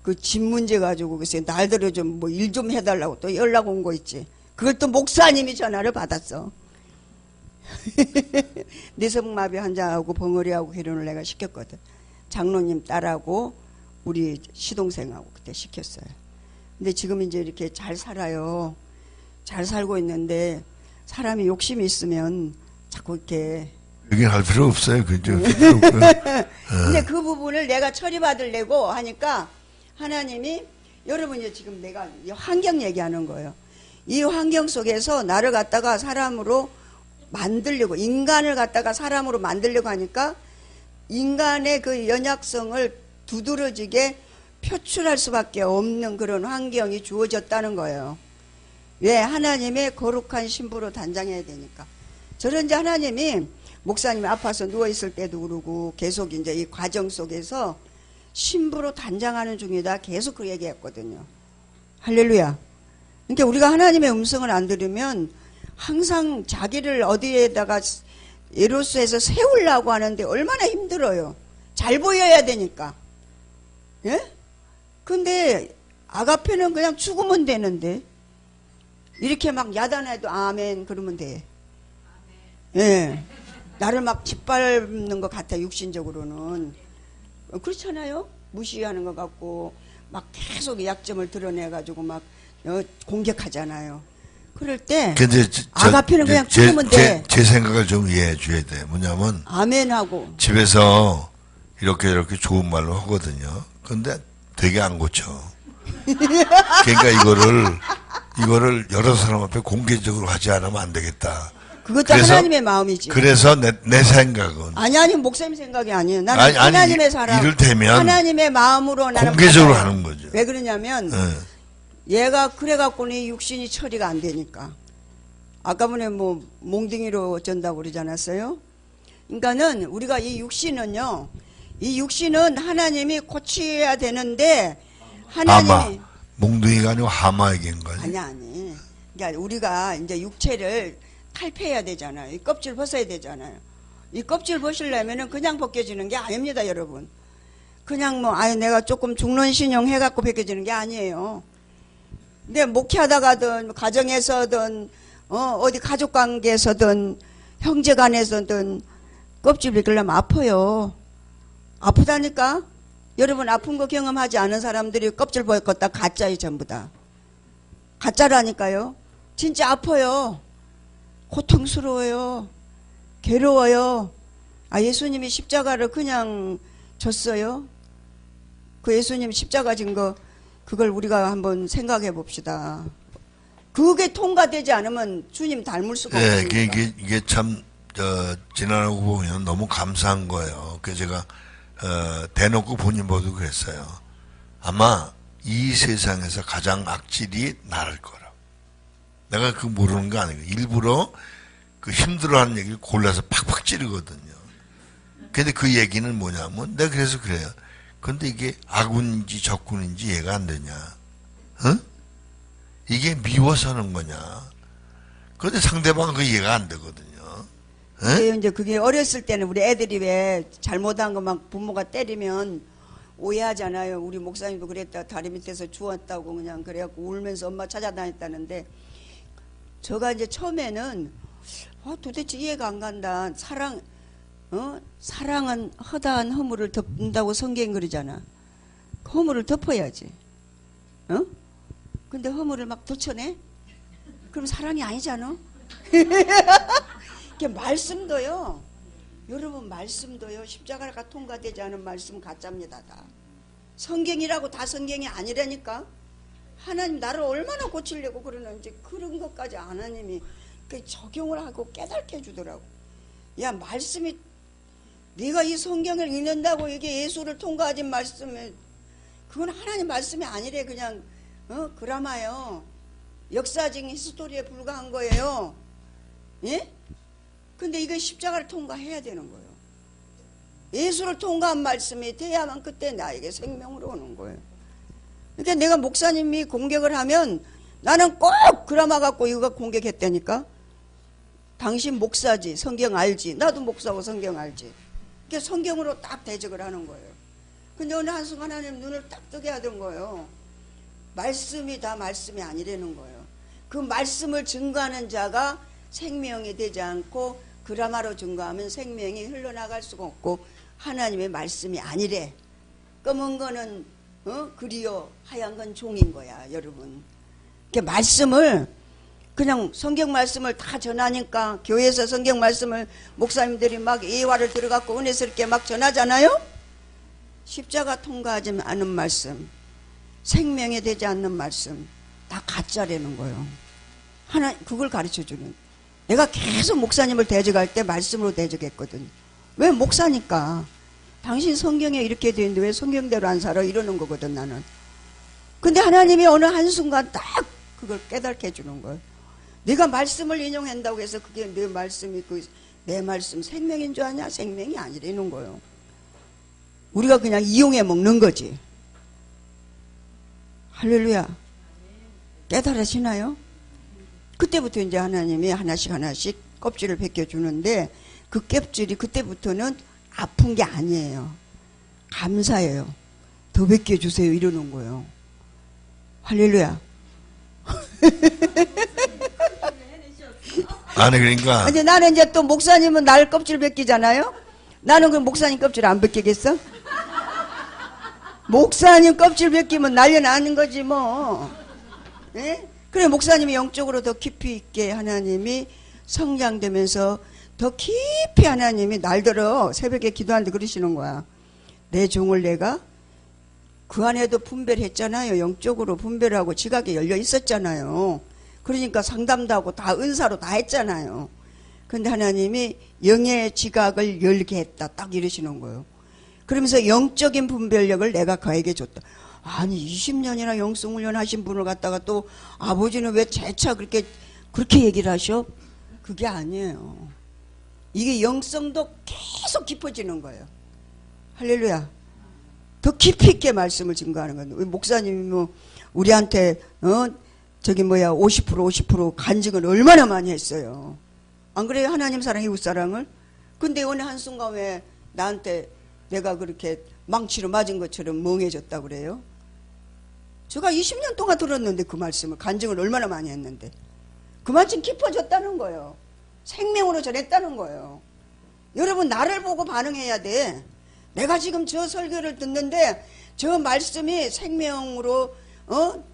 그 집 문제 가지고 글쎄 날들을 좀 뭐 일 좀 해달라고 또 연락 온 거 있지. 그걸 또 목사님이 전화를 받았어. 뇌성마비 환자하고 벙어리하고 결혼을 내가 시켰거든. 장로님 딸하고 우리 시동생하고 그때 시켰어요. 근데 지금 이제 이렇게 잘 살아요. 잘 살고 있는데 사람이 욕심이 있으면 자꾸 이렇게 여긴 할 필요 없어요. 그죠? 필요 없고요. 근데 그 부분을 내가 처리받으려고 하니까 하나님이 여러분이 지금 내가 이 환경 얘기하는 거예요. 이 환경 속에서 나를 갖다가 사람으로 만들려고, 인간을 갖다가 사람으로 만들려고 하니까 인간의 그 연약성을 두드러지게 표출할 수밖에 없는 그런 환경이 주어졌다는 거예요. 왜? 하나님의 거룩한 신부로 단장해야 되니까. 저는 이제 하나님이 목사님이 아파서 누워있을 때도 그러고 계속 이제 이 과정 속에서 신부로 단장하는 중이다. 계속 그 얘기했거든요. 할렐루야. 그러니까 우리가 하나님의 음성을 안 들으면 항상 자기를 어디에다가 예로서에서 세우려고 하는데 얼마나 힘들어요. 잘 보여야 되니까. 예? 근데 아가페는 그냥 죽으면 되는데 이렇게 막 야단해도 아멘 그러면 돼. 예. 나를 막 짓밟는 것 같아, 육신적으로는. 그렇잖아요? 무시하는 것 같고 막 계속 약점을 드러내가지고 막 공격하잖아요. 그럴 때 아가페는 그냥 죽으면 돼. 제 생각을 좀 이해해 줘야 돼. 뭐냐면 아멘하고 집에서 이렇게 좋은 말로 하거든요. 근데 되게 안 고쳐. 그러니까 이거를 여러 사람 앞에 공개적으로 하지 않으면 안 되겠다. 그것도 하나님의 마음이지. 그래서 내 생각은 아니 목사님 생각이 아니에요. 나는 하나님의 사람, 이를테면 하나님의 마음으로 나는 공개적으로 받아요. 하는 거죠. 왜 그러냐면 얘가 그래갖고는 이 육신이 처리가 안 되니까. 아까 전에 뭐 몽둥이로 어쩐다고 그러지 않았어요? 그러니까는 우리가 이 육신은요, 이 육신은 하나님이 고쳐야 되는데 하나님이 하마, 몽둥이가 아니고 하마 얘기인 거지. 아니. 그러니까 우리가 이제 육체를 탈피해야 되잖아요. 이 껍질 벗어야 되잖아요. 이 껍질 벗으려면은 그냥 벗겨지는 게 아닙니다, 여러분. 그냥 뭐 내가 조금 중론신용 해갖고 벗겨지는 게 아니에요. 근데 목회하다가든 가정에서든 어디 가족관계에서든 형제간에서든 껍질 벗기려면 아파요. 아프다니까. 여러분 아픈 거 경험하지 않은 사람들이 껍질 벗겼다 가짜예요, 전부 다. 가짜라니까요. 진짜 아파요. 고통스러워요. 괴로워요. 예수님이 십자가를 그냥 졌어요. 그 예수님 십자가 진 거 그걸 우리가 한번 생각해 봅시다. 그게 통과되지 않으면 주님 닮을 수가 없으니까. 이게 참 지나가고 보면 너무 감사한 거예요. 그래서 제가 대놓고 본인보도 그랬어요. 아마 이 세상에서 가장 악질이 나를 거라. 내가 그거 모르는 거 아니고 일부러 그 힘들어하는 얘기를 골라서 팍팍 찌르거든요. 근데 그 얘기는 뭐냐면 내가 그래서 그래요. 근데 이게 아군인지 적군인지 이해가 안 되냐? 어? 이게 미워서 하는 거냐? 그런데 상대방은 그 이해가 안 되거든요. 네, 이제 그게 어렸을 때는 우리 애들이 왜 잘못한 거 막 부모가 때리면 오해하잖아요. 우리 목사님도 그랬다. 다리 밑에서 주웠다고 그냥 그래갖고 울면서 엄마 찾아다녔다는데 제가 이제 처음에는 도대체 이해가 안 간다. 사랑은 허다한 허물을 덮는다고 성경 그러잖아. 그 허물을 덮어야지. 근데 허물을 막 덮쳐내? 그럼 사랑이 아니잖아. 이게 말씀도요. 여러분 말씀도요. 십자가가 통과되지 않은 말씀 가짜입니다. 다. 성경이라고 다 성경이 아니라니까. 하나님 나를 얼마나 고치려고 그러는지 그런 것까지 하나님이 적용을 하고 깨닫게 해주더라고. 야 말씀이 네가 이 성경을 읽는다고 이게 예수를 통과하진 말씀에 그건 하나님 말씀이 아니래. 그냥 그라마요. 역사적인 히스토리에 불과한 거예요. 예? 근데 이거 십자가를 통과해야 되는 거예요. 예수를 통과한 말씀이 돼야만 그때 나에게 생명으로 오는 거예요. 그러니까 내가 목사님이 공격을 하면 나는 꼭 그라마 갖고 이거 공격했다니까. 당신 목사지, 성경 알지. 나도 목사고 성경 알지. 그러니까 성경으로 딱 대적을 하는 거예요. 근데 어느 한순간 하나님 눈을 딱 뜨게 하던 거예요. 말씀이 다 말씀이 아니라는 거예요. 그 말씀을 증거하는 자가 생명이 되지 않고 그라마로 증거하면 생명이 흘러나갈 수가 없고 하나님의 말씀이 아니래. 검은 거는 그리요 하얀 건 종인 거야, 여러분. 그러니까 말씀을 그냥 성경 말씀을 다 전하니까 교회에서 성경 말씀을 목사님들이 막 예화를 들어갖고 은혜스럽게 막 전하잖아요. 십자가 통과하지 않은 말씀, 생명이 되지 않는 말씀 다 가짜라는 거예요. 그걸 가르쳐주는. 내가 계속 목사님을 대적할 때 말씀으로 대적했거든. 왜? 목사니까. 당신 성경에 이렇게 돼 있는데 왜 성경대로 안 살아? 이러는 거거든, 나는. 근데 하나님이 어느 한순간 딱 그걸 깨닫게 해주는 거예요. 네가 말씀을 인용한다고 해서 그게 내 말씀이 내 말씀 생명인 줄 아냐? 생명이 아니라는 거예요. 우리가 그냥 이용해 먹는 거지. 할렐루야. 깨달으시나요? 그때부터 이제 하나님이 하나씩 하나씩 껍질을 벗겨주는데 그 껍질이 그때부터는 아픈 게 아니에요. 감사해요. 더 벗겨주세요. 이러는 거예요. 할렐루야. 아니 그러니까 근데 나는 이제 또 목사님은 날 껍질 벗기잖아요. 나는 그 목사님 껍질 안 벗기겠어? 목사님 껍질 벗기면 난리 나는 거지 뭐. 예? 그래 목사님이 영적으로 더 깊이 있게 하나님이 성장되면서 더 깊이 하나님이 날들어 새벽에 기도하는데 그러시는 거야. 내 종을 내가 그 안에도 분별했잖아요. 영적으로 분별하고 지각이 열려 있었잖아요. 그러니까 상담도 하고 다 은사로 다 했잖아요. 근데 하나님이 영의 지각을 열게 했다. 딱 이러시는 거예요. 그러면서 영적인 분별력을 내가 그에게 줬다. 아니 20년이나 영성훈련 하신 분을 갖다가 또 아버지는 왜 재차 그렇게 얘기를 하셔? 그게 아니에요. 이게 영성도 계속 깊어지는 거예요. 할렐루야. 더 깊이 있게 말씀을 증거하는 거예요. 목사님이 뭐 우리한테 50% 간증을 얼마나 많이 했어요. 안 그래요? 하나님 사랑, 이웃 사랑을. 근데 어느 한순간 왜 나한테 내가 그렇게 망치로 맞은 것처럼 멍해졌다고 그래요? 제가 20년 동안 들었는데 그 말씀을 간증을 얼마나 많이 했는데 그만큼 깊어졌다는 거예요. 생명으로 전했다는 거예요. 여러분 나를 보고 반응해야 돼. 내가 지금 저 설교를 듣는데 저 말씀이 생명으로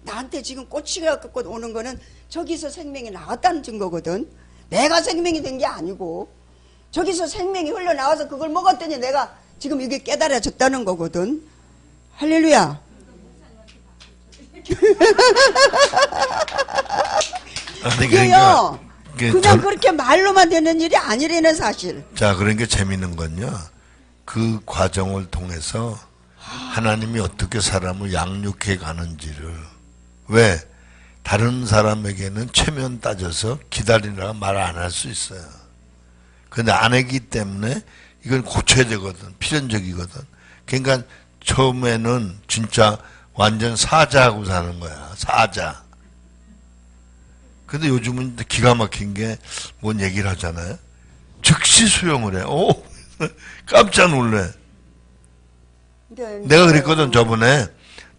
나한테 지금 꼬치가 갖고 오는 거는 저기서 생명이 나왔다는 증거거든. 내가 생명이 된 게 아니고 저기서 생명이 흘러나와서 그걸 먹었더니 내가 지금 이게 깨달아졌다는 거거든. 할렐루야. 그게요. 그냥 그렇게 말로만 되는 일이 아니라는 사실. 자, 그러니까 재밌는 건요. 그 과정을 통해서 하나님이 어떻게 사람을 양육해 가는지를. 왜? 다른 사람에게는 체면 따져서 기다리라고 말 안 할 수 있어요. 근데 안 하기 때문에 이건 고쳐야 되거든. 필연적이거든. 그러니까 처음에는 진짜 완전 사자하고 사는 거야. 사자. 근데 요즘은 기가 막힌 게 뭔 얘기를 하잖아요. 즉시 수용을 해. 오, 깜짝 놀래. 내가 그랬거든, 저번에.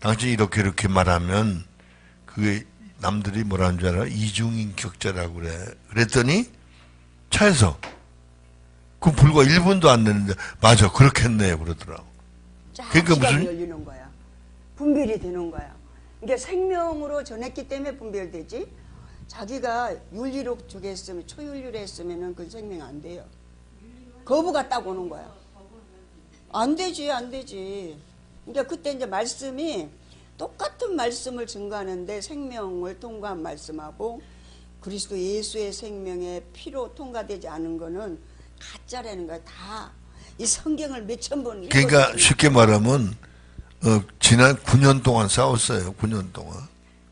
당신이 이렇게 말하면 그게 남들이 뭐라는 줄 알아? 이중인격자라고 그래. 그랬더니 차에서 그 불과 1분도 안 됐는데 맞아, 그렇겠네 그러더라고. 그러니까 무슨 열리는 거야. 분별이 되는 거야. 이게 생명으로 전했기 때문에 분별되지. 자기가 윤리로 저게 했으면 초윤리로 했으면은 그 생명 안 돼요. 거부가 딱 오는 거야. 안 되지. 그러니까 그때 이제 말씀이 똑같은 말씀을 증거하는데 생명을 통과한 말씀하고 그리스도 예수의 생명의 피로 통과되지 않은 거는 가짜라는 거야. 다 이 성경을 몇천 번 읽었어요. 그러니까 쉽게 말하면 지난 9년 동안 싸웠어요. 9년 동안.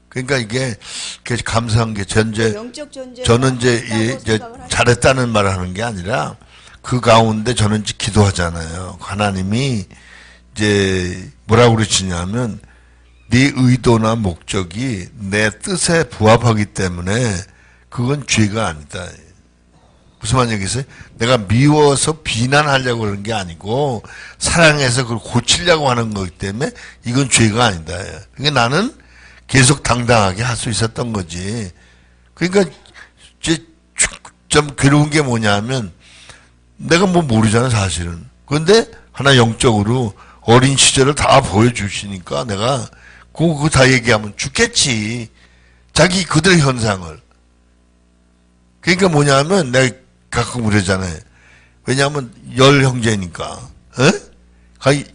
그러니까 이게 감사한 게 저는 이제 잘했다는 말을 하는 게 아니라 그 가운데 저는 이제 기도하잖아요. 하나님이 이제 뭐라고 그러시냐면 네 의도나 목적이 내 뜻에 부합하기 때문에 그건 죄가 아니다. 무슨 말이겠어요? 내가 미워서 비난하려고 그러는 게 아니고 사랑해서 그걸 고치려고 하는 거기 때문에 이건 죄가 아니다. 그러니까 나는 계속 당당하게 할 수 있었던 거지. 그러니까 이제 좀 괴로운 게 뭐냐면 내가 뭐 모르잖아 사실은. 그런데 하나 영적으로 어린 시절을 다 보여주시니까 내가 그거 다 얘기하면 죽겠지. 자기 그들의 현상을. 그러니까 뭐냐면 내가 가끔 그러잖아요. 왜냐하면 10형제니까. 자기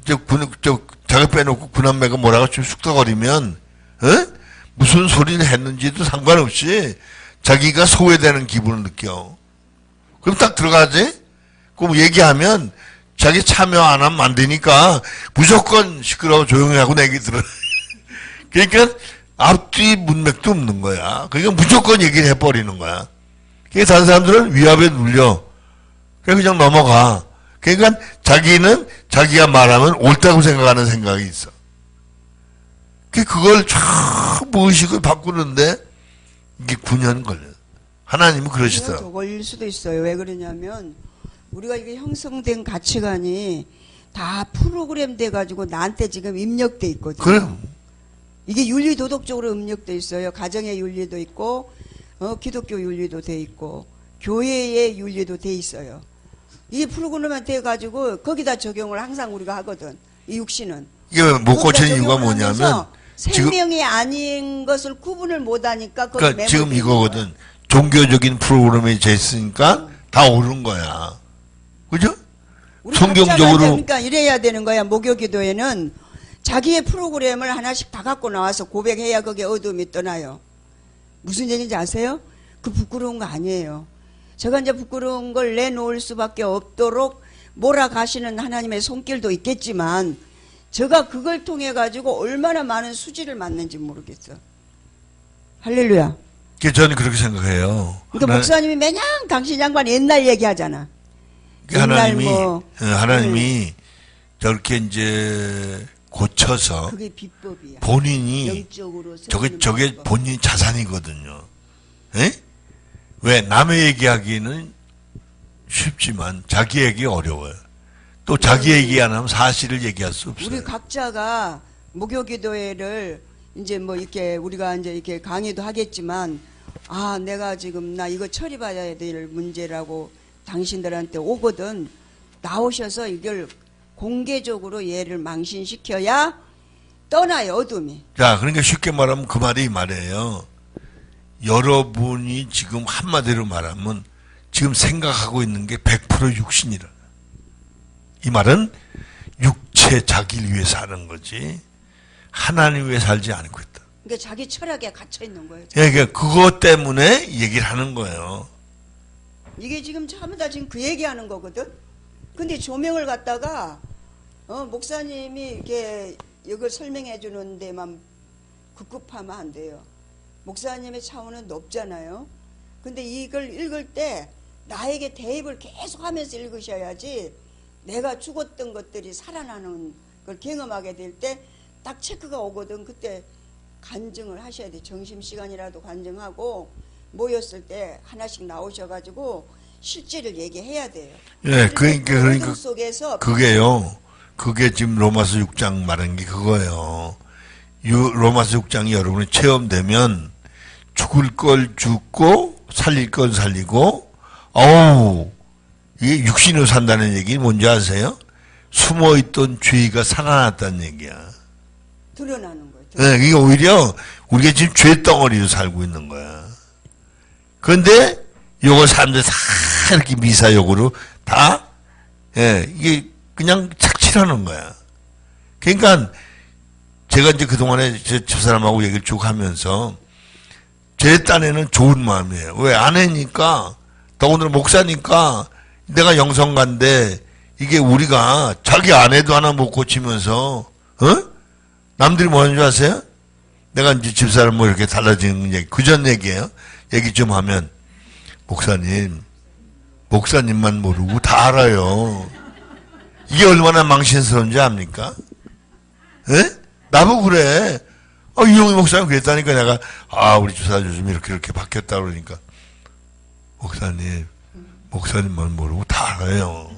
빼놓고 구남매가 뭐라고 좀 쑥덕거리면 무슨 소리를 했는지도 상관없이 자기가 소외되는 기분을 느껴. 그럼 딱 들어가지? 그럼 얘기하면 자기 참여 안 하면 안 되니까 무조건 시끄러워 조용히 하고 내 얘기 들어. 그러니까 앞뒤 문맥도 없는 거야. 그러니까 무조건 얘기를 해버리는 거야. 그러니까 다른 사람들은 위압에 눌려. 그냥 넘어가. 그러니까 자기는 자기가 말하면 옳다고 생각하는 생각이 있어. 그걸 전부 의식을 바꾸는데 이게 9년 걸려요. 하나님은 그러시더라고요. 더 걸릴 수도 있어요. 왜 그러냐면 우리가 이게 형성된 가치관이 다 프로그램 돼가지고 나한테 지금 입력돼 있거든요. 그래요. 이게 윤리 도덕적으로 입력돼 있어요. 가정의 윤리도 있고 기독교 윤리도 돼 있고 교회의 윤리도 돼 있어요. 이게 프로그램만 돼가지고 거기다 적용을 항상 우리가 하거든. 이 육신은. 이게 못 고치는 이유가 뭐냐면 생명이 아닌 것을 구분을 못하니까 그러니까 지금 이거거든. 종교적인 프로그램에 있으니까 다 옳은 거야. 그죠? 성경적으로. 그러니까 이래야 되는 거야. 목요기도에는 자기의 프로그램을 하나씩 다 갖고 나와서 고백해야 거기에 어둠이 떠나요. 무슨 얘기인지 아세요? 그 부끄러운 거 아니에요. 제가 이제 부끄러운 걸 내놓을 수밖에 없도록 몰아가시는 하나님의 손길도 있겠지만 제가 그걸 통해 가지고 얼마나 많은 수지를 맞는지 모르겠어. 할렐루야. 저는 그렇게 생각해요. 그러니까 목사님이 매년 당신 양반 옛날 얘기하잖아. 하나님이 저렇게 이제 고쳐서 그게 비법이야. 본인이 저게 본인 자산이거든요. 에? 왜 남의 얘기하기는 쉽지만 자기 얘기 어려워요. 또 자기 얘기 안 하면 사실을 얘기할 수 없어요. 우리 각자가 목요기도회를 이제 뭐 이렇게 우리가 이제 이렇게 강의도 하겠지만 내가 지금 나 이거 처리받아야 될 문제라고 당신들한테 오거든. 나오셔서 이걸 공개적으로 얘를 망신시켜야 떠나요, 어둠이. 자, 그러니까 쉽게 말하면 그 말이 이 말이에요. 여러분이 지금 한마디로 말하면 지금 생각하고 있는 게 100% 육신이라. 이 말은 육체 자기를 위해 사는 거지 하나님 위해 살지 않고 있다. 그러니까 자기 철학에 갇혀 있는 거예요. 그러니까 그것 때문에 얘기를 하는 거예요. 이게 지금 전부 다 지금 그 얘기하는 거거든. 근데 조명을 갖다가 목사님이 이렇게 이걸 설명해 주는 데만 급급하면 안 돼요. 목사님의 차원은 높잖아요. 근데 이걸 읽을 때 나에게 대입을 계속 하면서 읽으셔야지 내가 죽었던 것들이 살아나는 걸 경험하게 될 때 딱 체크가 오거든. 그때 간증을 하셔야 돼. 점심시간이라도 간증하고 모였을 때 하나씩 나오셔가지고 실제를 얘기해야 돼요. 예, 그러니까 속에서 그게요. 그게 지금 로마서 6장 말한 게 그거예요. 로마서 6장이 여러분이 체험되면 죽을 걸 죽고 살릴 걸 살리고 이게 육신으로 산다는 얘기 뭔지 아세요? 숨어있던 죄가 살아났다는 얘기야. 드러나는 거예요. 네, 이게 오히려 우리가 지금 죄 덩어리로 살고 있는 거야. 그런데 요걸 사람들이 다 이렇게 미사역으로 다 이게 그냥 착취하는 거야. 그러니까 제가 이제 그동안에 저 사람하고 얘기를 쭉 하면서 제 딴에는 좋은 마음이에요. 왜? 아내니까 더군다나 목사니까 내가 영성가인데 이게 우리가 자기 아내도 하나 못 고치면서 남들이 뭐 하는 줄 아세요? 내가 이제 집사람 뭐 이렇게 달라지는 얘기 그전 얘기예요. 얘기 좀 하면 목사님만 모르고 다 알아요. 이게 얼마나 망신스러운지 압니까? 에? 나보고 그래. 이용희 목사님 그랬다니까 내가 우리 집사 요즘 이렇게 바뀌었다 그러니까 목사님만 모르고 다 알아요.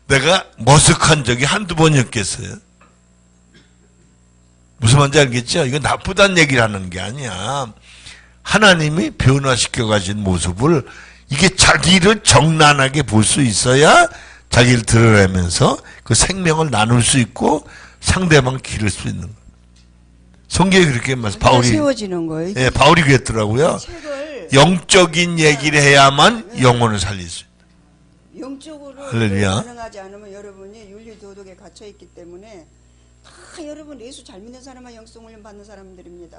내가 머쓱한 적이 한두 번이었겠어요. 무슨 말인지 알겠죠? 이건 나쁘다는 얘기를 하는 게 아니야. 하나님이 변화시켜 가신 모습을 이게 자기를 정난하게 볼 수 있어야 자기를 드러내면서 그 생명을 나눌 수 있고 상대방을 기를 수 있는 거예요. 성경에 그렇게 말씀 바울이 세워지는 거예요. 예, 바울이 그랬더라고요. 영적인 얘기를 해야만 영혼을 살릴 수 있다. 영적으로 할렐루야. 반응하지 않으면 여러분이 윤리 도덕에 갇혀 있기 때문에 다 여러분 예수 잘 믿는 사람만 영성훈련 받는 사람들입니다.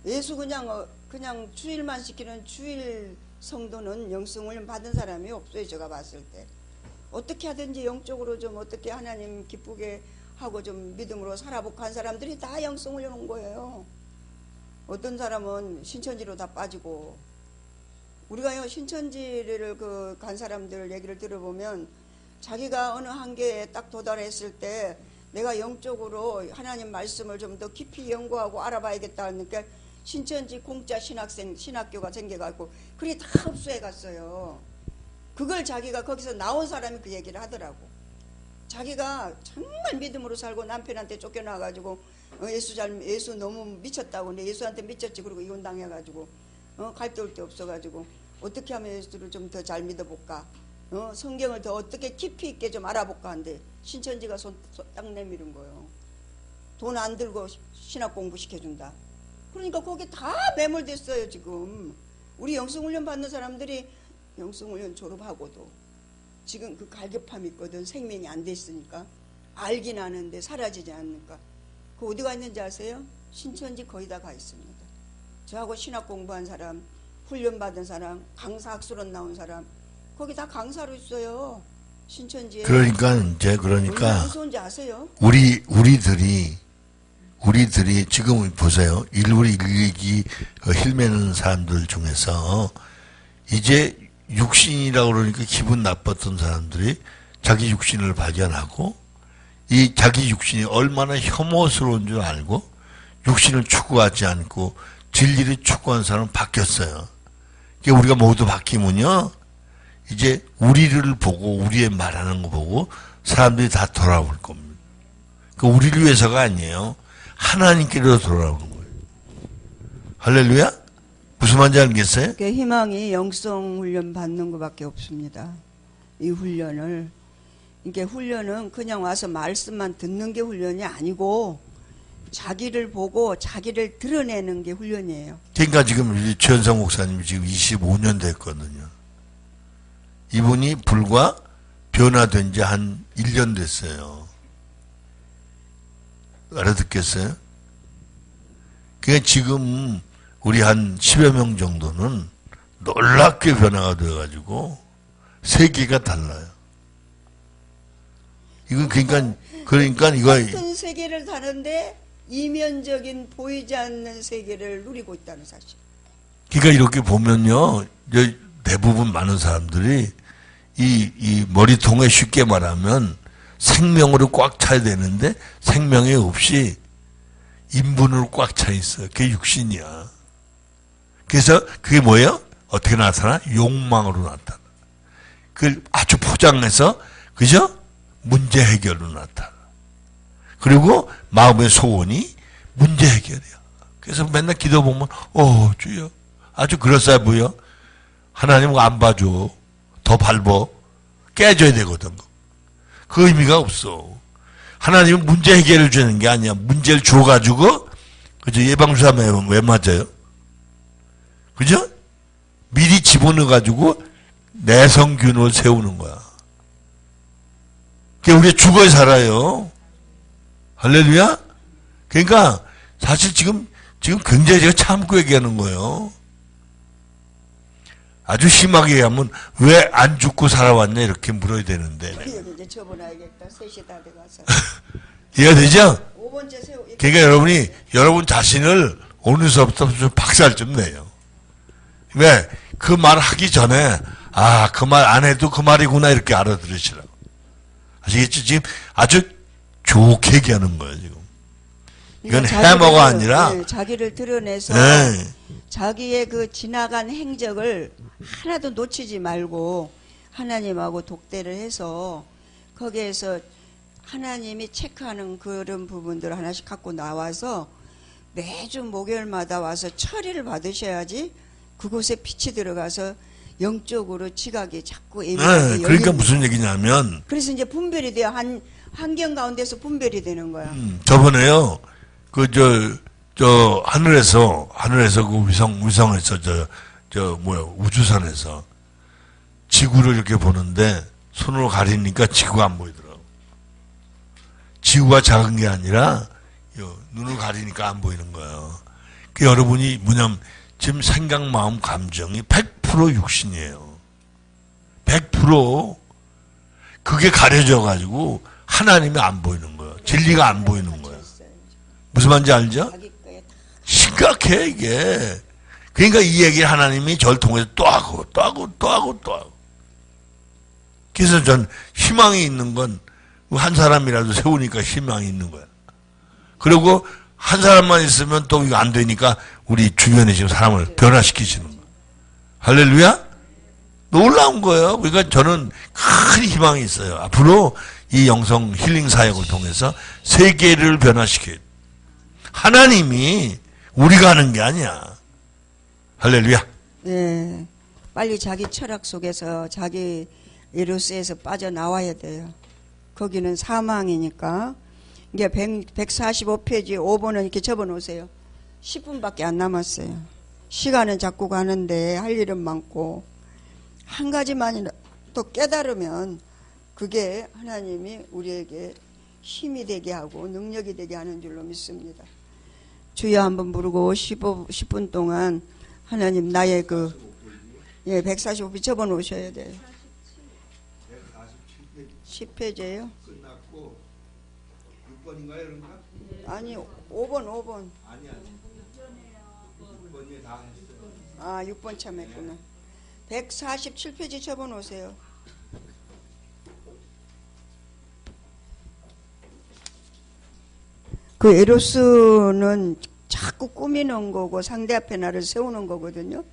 예수 그냥 주일만 시키는 주일 성도는 영성훈련 받은 사람이 없어요. 제가 봤을 때. 어떻게 하든지 영적으로 좀 어떻게 하나님 기쁘게 하고 좀 믿음으로 살아보고 한 사람들이 다 영성훈련 온 거예요. 어떤 사람은 신천지로 다 빠지고, 우리가요 신천지를 간 사람들 얘기를 들어보면 자기가 어느 한계에 딱 도달했을 때 내가 영적으로 하나님 말씀을 좀 더 깊이 연구하고 알아봐야겠다 하니까 신천지 공짜 신학교가 생겨가지고 그게 다 흡수해 갔어요. 그걸 자기가 거기서 나온 사람이 그 얘기를 하더라고. 자기가 정말 믿음으로 살고 남편한테 쫓겨나가지고 예수 너무 미쳤다고. 근데 예수한테 미쳤지. 그리고 이혼당해가지고 갈 데 올 데 없어가지고 어떻게 하면 예수를 좀 더 잘 믿어볼까, 성경을 더 어떻게 깊이 있게 좀 알아볼까 하는데 신천지가 손 딱 내미는 거예요. 돈 안 들고 신학 공부 시켜준다. 그러니까 거기 다 매몰됐어요. 지금 우리 영성훈련 받는 사람들이 영성훈련 졸업하고도 지금 그 갈급함이 있거든. 생명이 안 됐으니까. 알긴 아는데 사라지지 않으니까. 그 어디가 있는지 아세요? 신천지 거의 다 가 있습니다. 저하고 신학 공부한 사람, 훈련 받은 사람, 강사 학술원 나온 사람, 거기 다 강사로 있어요. 신천지에. 그러니까 얼마나 무서운지 아세요? 우리들이 지금 보세요. 일부러 일기 힐매는 사람들 중에서 이제 육신이라고 그러니까 기분 나빴던 사람들이 자기 육신을 발견하고, 이 자기 육신이 얼마나 혐오스러운 줄 알고 육신을 추구하지 않고 진리를 추구하는 사람은 바뀌었어요. 그러니까 우리가 모두 바뀌면요, 이제 우리를 보고 우리의 말하는 거 보고 사람들이 다 돌아올 겁니다. 그 우리를 위해서가 아니에요. 하나님께로 돌아오는 거예요. 할렐루야? 무슨 말인지 알겠어요? 그 희망이 영성 훈련 받는 것밖에 없습니다. 이 훈련을. 이게 훈련은 그냥 와서 말씀만 듣는 게 훈련이 아니고 자기를 보고 자기를 드러내는 게 훈련이에요. 그러니까 지금 최현성 목사님이 지금 25년 됐거든요. 이분이 불과 변화된 지 한 1년 됐어요. 알아듣겠어요? 그러니까 지금 우리 한 10여 명 정도는 놀랍게 변화가 되어가지고 세계가 달라요. 이건 그러니까 이거 같은 세계를 다는데 이면적인 보이지 않는 세계를 누리고 있다는 사실. 그러니까 이렇게 보면요, 대부분 많은 사람들이 이 머리통에 쉽게 말하면 생명으로 꽉 차야 되는데 생명이 없이 인분으로 꽉 차 있어요. 그게 육신이야. 그래서 그게 뭐예요? 어떻게 나타나? 욕망으로 나타나. 그걸 아주 포장해서, 그죠? 문제 해결로 나타나. 그리고 마음의 소원이 문제 해결이야. 그래서 맨날 기도 보면, 주여. 아주 그럴싸해 보여. 하나님 안 봐줘. 더 밟어. 깨져야 되거든. 그 의미가 없어. 하나님은 문제 해결을 주는 게 아니야. 문제를 줘가지고, 그죠? 예방주사 왜 맞아요? 그죠? 미리 집어넣어가지고 내성균을 세우는 거야. 그게 우리가 죽어야 살아요. 할렐루야? 그러니까 사실 지금 굉장히 제가 참고 얘기하는 거예요. 아주 심하게 얘기하면 왜 안 죽고 살아왔냐 이렇게 물어야 되는데. 이제 접어놔야겠다. 3시 다 돼가서. 이해가 되죠? 5번째 세우. 그러니까 여러분 자신을 오늘서부터 좀 박살 좀 내요. 왜? 그 말 하기 전에, 그 말 안 해도 그 말이구나, 이렇게 알아들으시라고. 아시겠죠? 지금 아주 좋게 얘기하는 거예요, 지금. 이건 해머가 아니라. 네, 자기를 드러내서, 네. 자기의 그 지나간 행적을 하나도 놓치지 말고, 하나님하고 독대를 해서, 거기에서 하나님이 체크하는 그런 부분들을 하나씩 갖고 나와서, 매주 목요일마다 와서 처리를 받으셔야지, 그곳에 빛이 들어가서 영적으로 지각이 자꾸 애매하게 그러니까 무슨 얘기냐면, 그래서 이제 분별이 돼요. 환경 가운데서 분별이 되는 거야. 저번에요, 하늘에서 그 위성에서 우주선에서 지구를 이렇게 보는데 손으로 가리니까 지구가 안 보이더라고. 지구가 작은 게 아니라 눈을 가리니까 안 보이는 거예요. 그 여러분이 뭐냐면 지금 생각, 마음, 감정이 100% 육신이에요. 100% 그게 가려져 가지고 하나님이 안 보이는 거예요. 진리가 안 보이는 거예요. 무슨 말인지 알죠? 심각해 이게. 그러니까 이 얘기를 하나님이 저를 통해서 또 하고 또 하고 또 하고 또 하고. 그래서 전 희망이 있는 건 한 사람이라도 세우니까 희망이 있는 거야. 그리고 한 사람만 있으면 또 이거 안 되니까 우리 주변에 지금 사람을 변화시키시는 거야. 할렐루야? 놀라운 거예요. 그러니까 저는 큰 희망이 있어요. 앞으로 이 영성 힐링 사역을 통해서 세계를 변화시켜요. 하나님이 우리가 하는 게 아니야. 할렐루야. 네, 빨리 자기 철학 속에서 자기 에로스에서 빠져나와야 돼요. 거기는 사망이니까. 이게 145페이지 5번은 이렇게 접어놓으세요. 10분밖에 안 남았어요. 시간은 자꾸 가는데 할 일은 많고 한 가지만이라도 깨달으면 그게 하나님이 우리에게 힘이 되게 하고 능력이 되게 하는 줄로 믿습니다. 주여 한번 부르고 10분 동안 하나님 나의 145페이지 접어놓으셔야 돼요. 10페이지예요? 끝났고 6번인가요, 그런가? 아니 5번. 아니야. 6번이 다 했어요. 아 6번 참했구나. 147페이지 접어놓으세요. 그 에로스는 자꾸 꾸미는 거고 상대 앞에 나를 세우는 거거든요.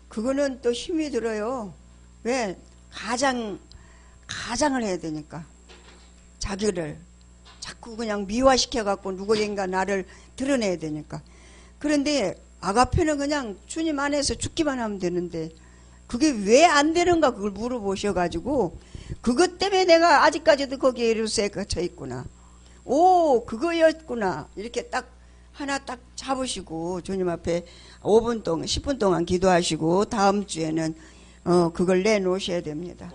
그거는 또 힘이 들어요. 왜? 가장을 해야 되니까. 자기를 자꾸 그냥 미화시켜갖고 누구인가 나를 드러내야 되니까. 그런데 아가페는 그냥 주님 안에서 죽기만 하면 되는데 그게 왜 안 되는가 그걸 물어보셔가지고 그것 때문에 내가 아직까지도 거기에 에로스에 갇혀 있구나. 오 그거였구나. 이렇게 딱 하나 딱 잡으시고 주님 앞에 5분 동안 10분 동안 기도하시고 다음 주에는 그걸 내놓으셔야 됩니다.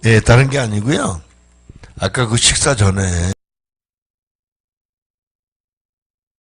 예, 다른 게 아니고요. 아까 그 식사 전에